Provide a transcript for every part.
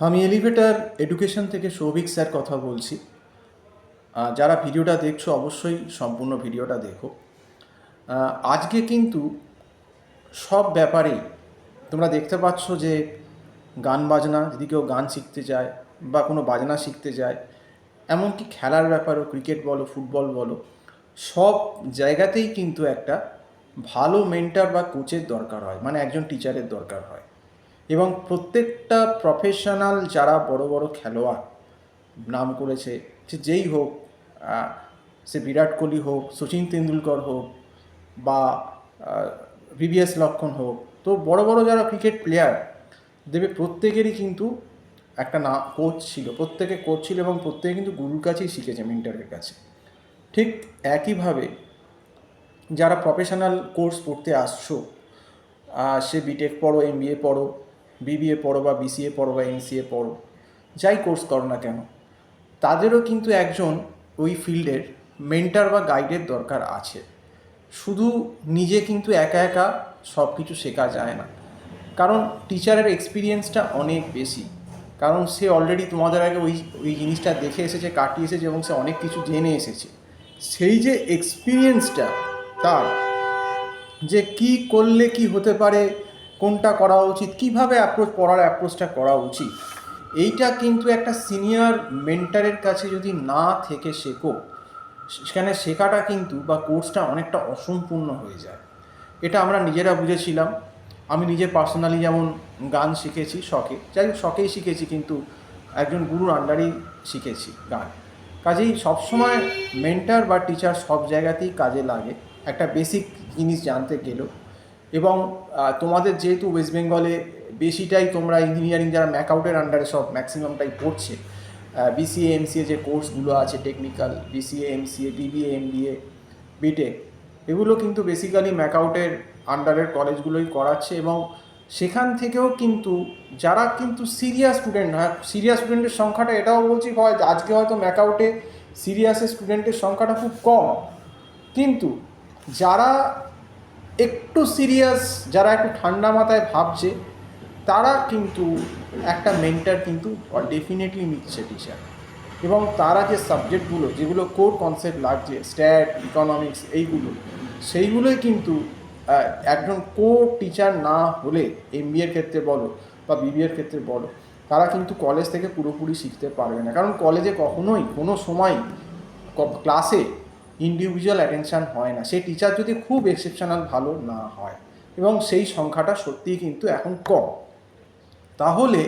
আমি elevator education থেকে Souvik sir কথা বলছি। যারা ভিডিওটা দেখছো অবশ্যই সম্পূর্ণ ভিডিওটা দেখো। আজকে কিন্তু সব ব্যাপারেই তোমরা দেখতে পাচ্ছ যে গান বাজনা, যদি কেউ গান শিখতে যায় বা কোনো বাজনা শিখতে যায়, এমনকি খেলার ব্যাপারও, ক্রিকেট বলো, ফুটবল বলো, সব জায়গাতেই কিন্তু একটা ভালো মেন্টর বা কোচের দরকার হয়, মানে একজন টিচারের দরকার হয়। এবং প্রত্যেকটা প্রফেশনাল যারা বড় বড় খেলোয়াড় নাম করেছে, সে যেই হোক, সে বিরাট কোহলি হোক, সচিন তেন্ডুলকর হোক, বা ভিভিএস লক্ষ্মণ হোক, তো বড় বড় যারা ক্রিকেট প্লেয়ার দেবে, প্রত্যেকেরই কিন্তু একটা কোচ ছিল, প্রত্যেকে কোচ ছিল এবং প্রত্যেকে কিন্তু গুরুর কাছেই শিখেছে, মেন্টরের কাছে। ঠিক একইভাবে যারা প্রফেশনাল কোর্স পড়তে আসছো, সে বিটেক পড়ো, এমবিএ পড়ো, বিবিএ পড়ো বা বিসিএ পড়ো বা এমসিএ পড়ো, যাই কোর্স করো না কেন, তাদেরও কিন্তু একজন ওই ফিল্ডের মেন্টর বা গাইডের দরকার আছে। শুধু নিজে কিন্তু একা একা সব কিছু শেখা যায় না, কারণ টিচারের এক্সপিরিয়েন্সটা অনেক বেশি, কারণ সে অলরেডি তোমাদের আগে ওই ওই জিনিসটা দেখে এসেছে, কাটিয়ে এসেছে এবং সে অনেক কিছু জেনে এসেছে। সেই যে এক্সপিরিয়েন্সটা তার, যে কি করলে কি হতে পারে, কোনটা করা উচিত, কিভাবে পড়ার অ্যাপ্রোচটা করা উচিত, এইটা কিন্তু একটা সিনিয়র মেন্টারের কাছে যদি না থেকে শেখো, সেখানে শেখাটা কিন্তু বা কোর্সটা অনেকটা অসম্পূর্ণ হয়ে যায়। এটা আমরা নিজেরা বুঝেছিলাম। আমি নিজে পার্সোনালি যেমন গান শিখেছি শখে, যাই হোক শখেই শিখেছি, কিন্তু একজন গুরুর আন্ডারেই শিখেছি গান। কাজেই সবসময় মেন্টার বা টিচার সব জায়গাতেই কাজে লাগে, একটা বেসিক জিনিস জানতে গেলেও। এবং তোমাদের যেহেতু ওয়েস্ট বেঙ্গলে বেশিটাই তোমরা ইঞ্জিনিয়ারিং, যারা ম্যাকআউটের আন্ডারে সব ম্যাক্সিমামটাই পড়ছে, বিসিএ এমসিএ যে কোর্সগুলো আছে, টেকনিক্যাল বিসিএ এমসিএ বিবিএ এমবিএ বিটেক, এগুলো কিন্তু বেসিক্যালি ম্যাকআউটের আন্ডারের কলেজগুলোই করাচ্ছে। এবং সেখান থেকেও কিন্তু যারা কিন্তু সিরিয়াস স্টুডেন্ট, হ্যাঁ সিরিয়াস স্টুডেন্টের সংখ্যাটা, এটাও বলছি হয় আজকে হয়তো ম্যাকআউটে সিরিয়াসের স্টুডেন্টের সংখ্যাটা খুব কম, কিন্তু যারা একটু সিরিয়াস, যারা একটু ঠান্ডা মাথায় ভাবছে, তারা কিন্তু একটা মেন্টার কিন্তু ডেফিনেটলি নিচ্ছে টিচার। এবং তারা যে সাবজেক্টগুলো, যেগুলো কোর কনসেপ্ট লাগছে, স্ট্যাট, ইকোনমিক্স, এইগুলো, সেইগুলোই কিন্তু একজন কোর টিচার না হলে, এমবিএর ক্ষেত্রে বলো বা বিবিএর ক্ষেত্রে বলো, তারা কিন্তু কলেজ থেকে পুরোপুরি শিখতে পারবে না। কারণ কলেজে কখনোই কোনো সময় ক্লাসে ইন্ডিভিজুয়াল অ্যাটেনশান হয় না, সেই টিচার যদি খুব এক্সেপশনাল ভালো না হয়, এবং সেই সংখ্যাটা সত্যিই কিন্তু এখন কম। তাহলে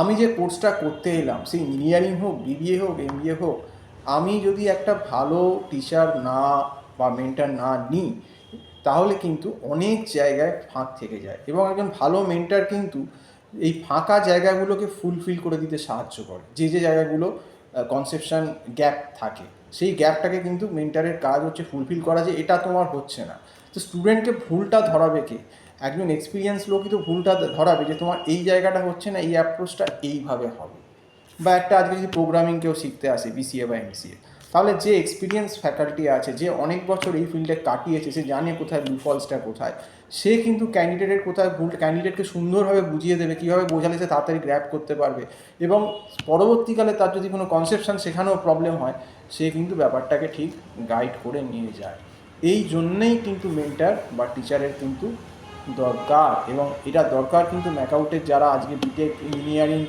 আমি যে কোর্সটা করতে এলাম, সেই ইঞ্জিনিয়ারিং হোক, বিবিএ হোক, এমবিএ হোক, আমি যদি একটা ভালো টিচার না বা মেন্টার না নিই, তাহলে কিন্তু অনেক জায়গায় ফাঁক থেকে যায়। এবং একজন ভালো মেন্টার কিন্তু এই ফাঁকা জায়গাগুলোকে ফুলফিল করে দিতে সাহায্য করে, যে যে জায়গাগুলো কনসেপশন গ্যাপ থাকে, সেই গ্যাপটাকে কিন্তু মেন্টারের কাজ হচ্ছে ফুলফিল করা, যে এটা তোমার হচ্ছে না। তো স্টুডেন্টকে ভুলটা ধরাবে কে? একজন এক্সপিরিয়েন্স লোকই তো ভুলটা ধরাবে, যে তোমার এই জায়গাটা হচ্ছে না, এই অ্যাপ্রোচটা এইভাবে হবে। বা একটা আজকে যদি প্রোগ্রামিং কেউ শিখতে আসে, বিসিএ বা এমসিএ, তাহলে যে এক্সপিরিয়েন্স ফ্যাকাল্টি আছে, যে অনেক বছর এই ফিল্ডে কাটিয়েছে, সে জানে কোথায় লুফলসটা কোথায়, সে কিন্তু ক্যান্ডিডেটের কোথায় ভুল, ক্যান্ডিডেটকে সুন্দরভাবে বুঝিয়ে দেবে, কীভাবে বোঝালে সে তাড়াতাড়ি গ্র্যাব করতে পারবে। এবং পরবর্তীকালে তার যদি কোনো কনসেপশন শেখানো প্রবলেম হয়, সে কিন্তু ব্যাপারটাকে ঠিক গাইড করে নিয়ে যায়। এই জন্যেই কিন্তু মেন্টার বা টিচারের কিন্তু দরকার। এবং এটা দরকার কিন্তু ম্যাকআউটের যারা আজকে বিটেক, ইঞ্জিনিয়ারিং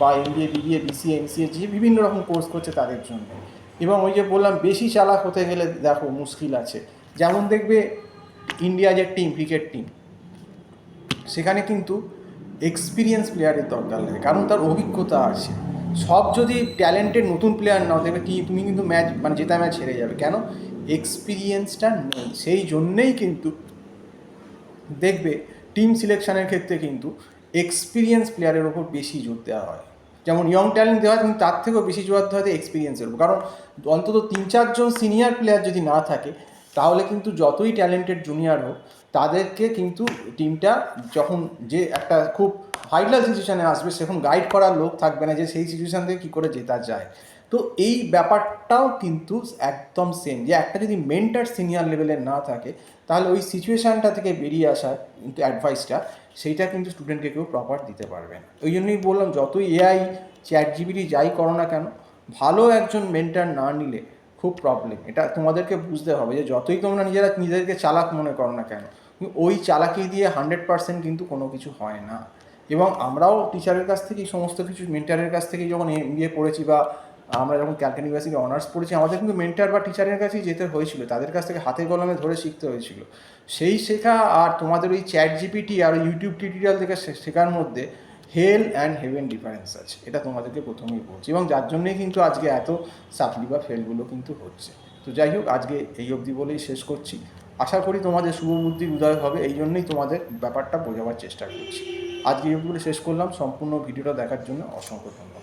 বা এমবিএ, বিবিএ, বিসিএ, এমসিএ, যে বিভিন্ন রকম কোর্স করছে তাদের জন্য। এবং ওই যে বললাম, বেশি চালাক হতে গেলে দেখো মুশকিল আছে। যেমন দেখবে ইন্ডিয়া যে টিম, ক্রিকেট টিম, সেখানে কিন্তু এক্সপিরিয়েন্স প্লেয়ারের দরকার লাগে, কারণ তার অভিজ্ঞতা আছে। সব যদি ট্যালেন্টেড নতুন প্লেয়ার নাও, দেখবে কি তুমি কিন্তু ম্যাচ, মানে জেতা ম্যাচ হেরে যাবে। কেন? এক্সপিরিয়েন্সটা নেই। সেই জন্যেই কিন্তু দেখবে টিম সিলেকশানের ক্ষেত্রে কিন্তু এক্সপিরিয়েন্স প্লেয়ারের ওপর বেশি জোর দেওয়া হয়। যেমন ইয়ং ট্যালেন্ট দেওয়া হয়, কিন্তু তার থেকেও বেশি জোর দেওয়া হয় এক্সপিরিয়েন্সের উপর। কারণ অন্তত 3-4 জন সিনিয়র প্লেয়ার যদি না থাকে, তাহলে কিন্তু যতই ট্যালেন্টেড জুনিয়র হোক, তাদেরকে কিন্তু টিমটা যখন যে একটা খুব ভাইটাল সিচুয়েশানে আসবে, সেখন গাইড করার লোক থাকবে না, যে সেই সিচুয়েশান থেকে কী করে জেতা যায়। তো তো এই ব্যাপারটাও কিন্তু একদম সেম, যে একটা যদি মেন্টার সিনিয়র লেভেলের না থাকে তাহলে ওই সিচুয়েশানটা থেকে বেরিয়ে আসার কিন্তু অ্যাডভাইসটা সেইটা কিন্তু স্টুডেন্টকে কেউ প্রপার দিতে পারবে না। ওই জন্যই বললাম, যতই এআই চ্যাট জিপিটি যাই করো না কেন, ভালো একজন মেন্টার না নিলে খুব প্রবলেম। এটা তোমাদেরকে বুঝতে হবে যে যতই তোমরা নিজেদেরকে চালাক মনে করো না কেন, ওই চালাকি দিয়ে 100% কিন্তু কোনো কিছু হয় না। এবং আমরাও টিচারের কাছ থেকে সমস্ত কিছু, মেন্টারের কাছ থেকেই যখন এমবিএ পড়েছি বা আমরা যখন ক্যালকাটা ইউনিভার্সিটি অনার্স পড়েছি, আমাদের কিন্তু মেন্টার বা টিচারের কাছেই যেতে হয়েছিল, তাদের কাছ থেকে হাতে কলমে ধরে শিখতে হয়েছিল। সেই শেখা আর তোমাদের ওই চ্যাট জিপিটি আর ইউটিউব টিউটোরিয়াল থেকে শেখার মধ্যে হেল অ্যান্ড হেভেন ডিফারেন্স আছে, এটা তোমাদেরকে প্রথমেই বলছি। এবং যার জন্যই কিন্তু আজকে এত সাপ্লি বা ফেলগুলো কিন্তু হচ্ছে। তো যাই হোক, আজকে এই অবধি বলেই শেষ করছি। আশা করি তোমাদের শুভবুদ্ধির উদয় হবে, এই জন্যই তোমাদের ব্যাপারটা বোঝাবার চেষ্টা করছি। আজকে এই অবধি বলে শেষ করলাম। সম্পূর্ণ ভিডিওটা দেখার জন্য অসংখ্য ধন্যবাদ।